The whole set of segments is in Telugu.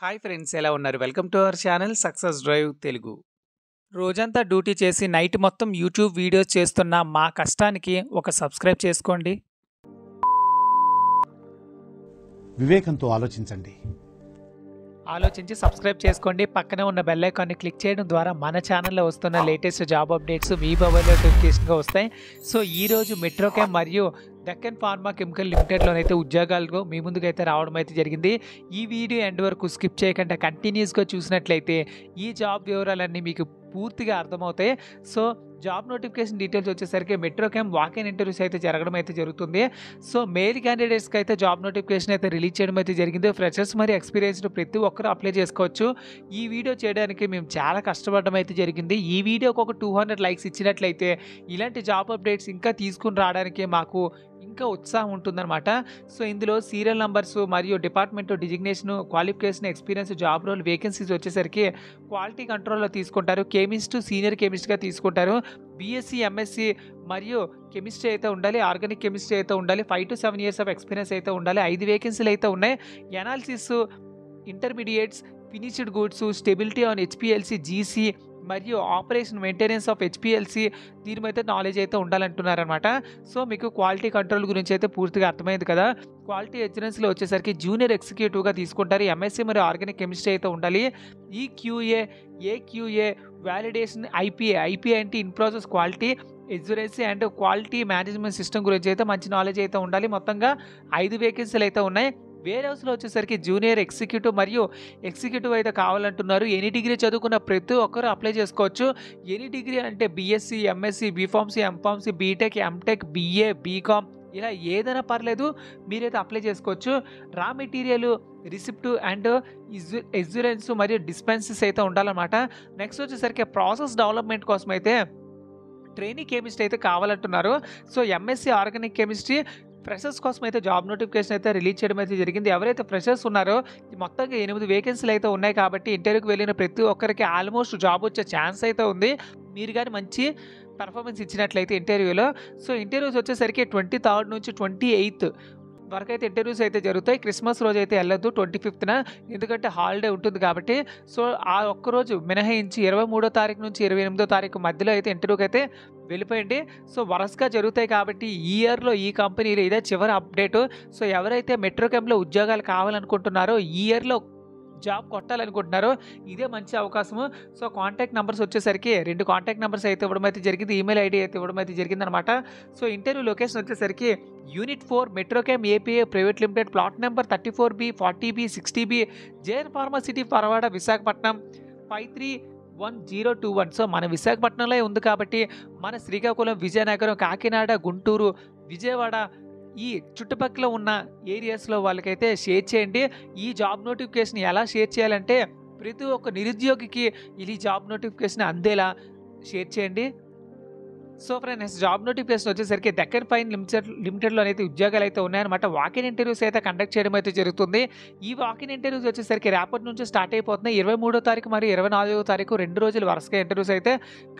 హాయ్ ఫ్రెండ్స్, ఎలా ఉన్నారు? Welcome to our channel success drive Telugu. రోజంతా డ్యూటీ చేసి నైట్ మొత్తం యూట్యూబ్ వీడియోస్ చేస్తున్న మా కష్టానికి ఒక సబ్స్క్రైబ్ చేసుకోండి. వివేకంతో ఆలోచించండి. ఆలోచించి సబ్స్క్రైబ్ చేసుకోండి. పక్కనే ఉన్న బెల్ ఐకాన్ని క్లిక్ చేయడం ద్వారా మన ఛానల్లో వస్తున్న లేటెస్ట్ జాబ్ అప్డేట్స్ మీ మొబైల్లో నోటిఫికేషన్గా వస్తాయి. సో ఈరోజు మెట్రోకామ్ మరియు డెక్కన్ ఫార్మా కెమికల్ లిమిటెడ్లోనైతే ఉద్యోగాలకు మీ ముందుకైతే రావడం అయితే జరిగింది. ఈ వీడియో ఎండ్ వరకు స్కిప్ చేయకుండా కంటిన్యూస్గా చూసినట్లయితే ఈ జాబ్ వివరాలన్నీ మీకు పూర్తిగా అర్థమవుతాయి. సో జాబ్ నోటిఫికేషన్ డీటెయిల్స్ వచ్చేసరికి మెట్రోకామ్ వాక్-ఇన్ ఇంటర్వ్యూస్ అయితే జరగడం అయితే జరుగుతుంది. సో మేల్ క్యాండిడేట్స్కి అయితే జాబ్ నోటిఫికేషన్ అయితే రిలీజ్ చేయడం అయితే జరిగింది. ఫ్రెషర్స్ మరియు ఎక్స్పీరియన్స్డ్ ప్రతి ఒక్కరు అప్లై చేసుకోవచ్చు. ఈ వీడియో చేయడానికి మేము చాలా కష్టపడడం అయితే జరిగింది. ఈ వీడియోకి ఒక 200 లైక్స్ ఇచ్చినట్లయితే ఇలాంటి జాబ్ అప్డేట్స్ ఇంకా తీసుకుని రావడానికి మాకు ఇంకా ఉత్సాహం ఉంటుందన్నమాట. సో ఇందులో సీరియల్ నంబర్స్ మరియు department designation, qualification, experience, job role, vacancies వచ్చేసరికి క్వాలిటీ కంట్రోల్లో తీసుకుంటారు. కెమిస్ట్, సీనియర్ కెమిస్ట్గా తీసుకుంటారు. బీఎస్సీ, ఎంఎస్సీ మరియు కెమిస్ట్రీ అయితే ఉండాలి. ఆర్గానిక్ కెమిస్ట్రీ అయితే ఉండాలి. 5 to 7 years ఆఫ్ ఎక్స్పీరియన్స్ అయితే ఉండాలి. 5 వేకెన్సీలు అయితే ఉన్నాయి. Analysis, intermediates, finished goods, stability on HPLC, GC మరియు ఆపరేషన్ మెయింటెనెన్స్ ఆఫ్ హెచ్పిఎల్సి దీని మీద నాలెడ్జ్ అయితే ఉండాలంటున్నారనమాట. సో మీకు క్వాలిటీ కంట్రోల్ గురించి అయితే పూర్తిగా అర్థమైంది కదా. క్వాలిటీ ఎగ్జిలెన్స్లో వచ్చేసరికి జూనియర్ ఎగ్జిక్యూటివ్గా తీసుకుంటారు. ఎంఎస్సీ మరియు ఆర్గానిక్ కెమిస్ట్రీ అయితే ఉండాలి. ఈక్యూఏ, ఏక్యూఏ, వ్యాలిడేషన్, ఐపీఐ అంటే in process quality assurance and quality management system గురించి అయితే మంచి నాలెడ్జ్ అయితే ఉండాలి. మొత్తంగా 5 వేకెన్సీలు అయితే ఉన్నాయి. వేరే హౌస్లో వచ్చేసరికి జూనియర్ ఎగ్జిక్యూటివ్ మరియు ఎగ్జిక్యూటివ్ అయితే కావాలంటున్నారు. ఎనీ డిగ్రీ చదువుకున్న ప్రతి ఒక్కరు అప్లై చేసుకోవచ్చు. ఎనీ డిగ్రీ అంటే BSc, MSc, B Pharmacy, M Pharmacy, BTech, MTech, BA, BCom ఇలా ఏదైనా పర్లేదు, మీరైతే అప్లై చేసుకోవచ్చు. రా మెటీరియల్, రిసిప్ట్ అండ్ ఎగ్జురెన్స్ మరియు డిస్పెన్సెస్ అయితే ఉండాలన్నమాట. నెక్స్ట్ వచ్చేసరికి ప్రాసెస్ డెవలప్మెంట్ కోసం అయితే ట్రైనింగ్ కెమిస్ట్రీ అయితే కావాలంటున్నారు. So MSc organic chemistry freshers కోసం అయితే జాబ్ నోటిఫికేషన్ అయితే రిలీజ్ చేయడం అయితే జరిగింది. ఎవరైతే ఫ్రెషర్స్ ఉన్నారో మొత్తంగా 8 వేకెన్సీలు అయితే ఉన్నాయి కాబట్టి ఇంటర్వ్యూకి వెళ్ళిన ప్రతి ఒక్కరికి ఆల్మోస్ట్ జాబ్ వచ్చే ఛాన్స్ అయితే ఉంది. మీరు కానీ మంచి పర్ఫార్మెన్స్ ఇచ్చినట్లయితే ఇంటర్వ్యూలో. సో ఇంటర్వ్యూస్ వచ్చేసరికి 23rd నుంచి 28th వరకు అయితే ఇంటర్వ్యూస్ అయితే జరుగుతాయి. క్రిస్మస్ రోజు అయితే వెళ్ళొద్దు 25th, ఎందుకంటే హాలిడే ఉంటుంది కాబట్టి. సో ఆ ఒక్కరోజు మినహాయించి 23వ తారీఖు నుంచి 28వ తారీఖు మధ్యలో అయితే ఇంటర్వ్యూకి అయితే వెళ్ళిపోయండి. సో వరుసగా జరుగుతాయి కాబట్టి ఈ ఇయర్లో ఈ కంపెనీలో ఇదే చివరి అప్డేటు. సో ఎవరైతే మెట్రోకామ్లో ఉద్యోగాలు కావాలనుకుంటున్నారో, ఈ ఇయర్లో జాబ్ కొట్టాలనుకుంటున్నారో ఇదే మంచి అవకాశము. సో కాంటాక్ట్ నెంబర్స్ వచ్చేసరికి 2 కాంటాక్ట్ నెంబర్స్ అయితే ఇవ్వడం అయితే జరిగింది. ఈమెయిల్ ఐడి అయితే ఇవ్వడం అయితే జరిగిందనమాట. సో ఇంటర్వ్యూ లొకేషన్ వచ్చేసరికి unit 4 Metrochem API private limited, plot number 34B, 40B, 60B, JN pharma city, Paravada, Visakhapatnam 531021. So మన విశాఖపట్నంలో ఉంది కాబట్టి మన శ్రీకాకుళం, విజయనగరం, కాకినాడ, గుంటూరు, విజయవాడ ఈ చుట్టుపక్కల ఉన్న ఏరియాస్లో వాళ్ళకైతే షేర్ చేయండి. ఈ జాబ్ నోటిఫికేషన్ ఎలా షేర్ చేయాలంటే ప్రతి ఒక్క నిరుద్యోగికి ఈ జాబ్ నోటిఫికేషన్ అందేలా షేర్ చేయండి. సో ఫ్రెండ్స్, జాబ్ నోటిఫికేషన్ వచ్చేసరికి డెక్కన్ ఫైన్ లిమిటెడ్లో అయితే ఉద్యోగాలు అయితే ఉన్నాయన్నమాట. వాక్-ఇన్ ఇంటర్వ్యూస్ అయితే కండక్ట్ చేయడం అయితే జరుగుతుంది. ఈ వాక్-ఇన్ ఇంటర్వ్యూస్ వచ్చేసరికి రేపటి నుంచి స్టార్ట్ అయిపోతున్నాయి. 23వ తారీఖు మరియు 24వ తారీఖు 2 రోజులు వరుసగా ఇంటర్వ్యూస్ అయితే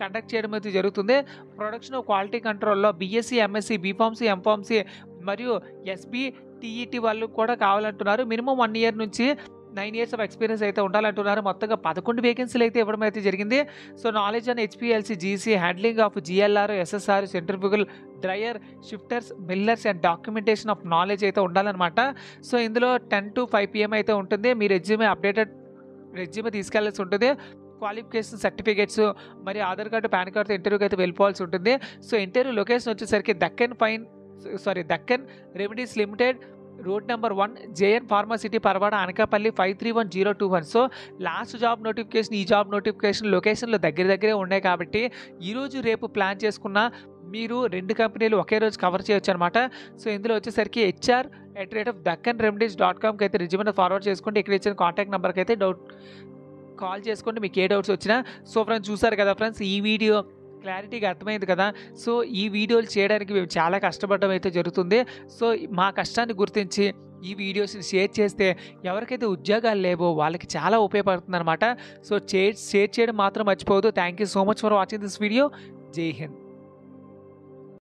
కండక్ట్ చేయడం అయితే జరుగుతుంది. ప్రొడక్షన్ క్వాలిటీ కంట్రోల్లో బీఎస్సీ, ఎంఎస్సీ, బీఫార్మసీ, ఎంఫార్మసీ మరియు ఎస్బీ, టీఈటీ వాళ్ళు కూడా కావాలంటున్నారు. మినిమం 1 year నుంచి 9 years ఆఫ్ ఎక్స్పీరియన్స్ అయితే ఉండాలంటున్నారు. మొత్తంగా 11 వేకెన్సీలు అయితే ఇవ్వడం అయితే జరిగింది. So knowledge and HPLC, GC, handling of GLR, SSR, centrifugal, dryer, shifters, millers and documentation of knowledge అయితే ఉండాలన్నమాట. సో ఇందులో 10 to 5 PM అయితే ఉంటుంది. మీ అప్డేటెడ్ రెజ్యూమే తీసుకెళ్లాల్సి ఉంటుంది. క్వాలిఫికేషన్ సర్టిఫికేట్స్ మరియు ఆధార్ కార్డు, పాన్ కార్డుతో ఇంటర్వ్యూకి అయితే వెళ్ళిపోవాల్సి ఉంటుంది. సో ఇంటర్వ్యూ లొకేషన్ వచ్చేసరికి Deccan remedies limited, road number 1, JN pharma city, Paravada, Anakapalli 531021. So last job notification, ఈ జాబ్ నోటిఫికేషన్ లొకేషన్లో దగ్గరే ఉన్నాయి కాబట్టి ఈరోజు రేపు ప్లాన్ చేసుకున్న మీరు 2 కంపెనీలు ఒకే రోజు కవర్ చేయొచ్చు అనమాట. సో ఇందులో వచ్చేసరికి hr@deccanremedies.comకి అయితే రెజ్యూమే ఫార్వర్డ్ చేసుకోండి. ఇక్కడ ఇచ్చిన కాంటాక్ట్ నెంబర్కి అయితే కాల్ చేసుకోండి మీకు ఏ డౌట్స్ వచ్చినా. సో ఫ్రెండ్స్, చూసారు కదా ఫ్రెండ్స్, ఈ వీడియో క్లారిటీగా అర్థమైంది కదా. సో ఈ వీడియోలు చేయడానికి మేము చాలా కష్టపడడం అయితే జరుగుతుంది. సో మా కష్టాన్ని గుర్తించి ఈ వీడియోస్ని షేర్ చేస్తే ఎవరికైతే ఉద్యోగాలు లేవో వాళ్ళకి చాలా ఉపయోగపడుతుంది అనమాట. సో షేర్ చేయడం మాత్రం మర్చిపోవద్దు. Thank you so much for watching this video. జై హింద్.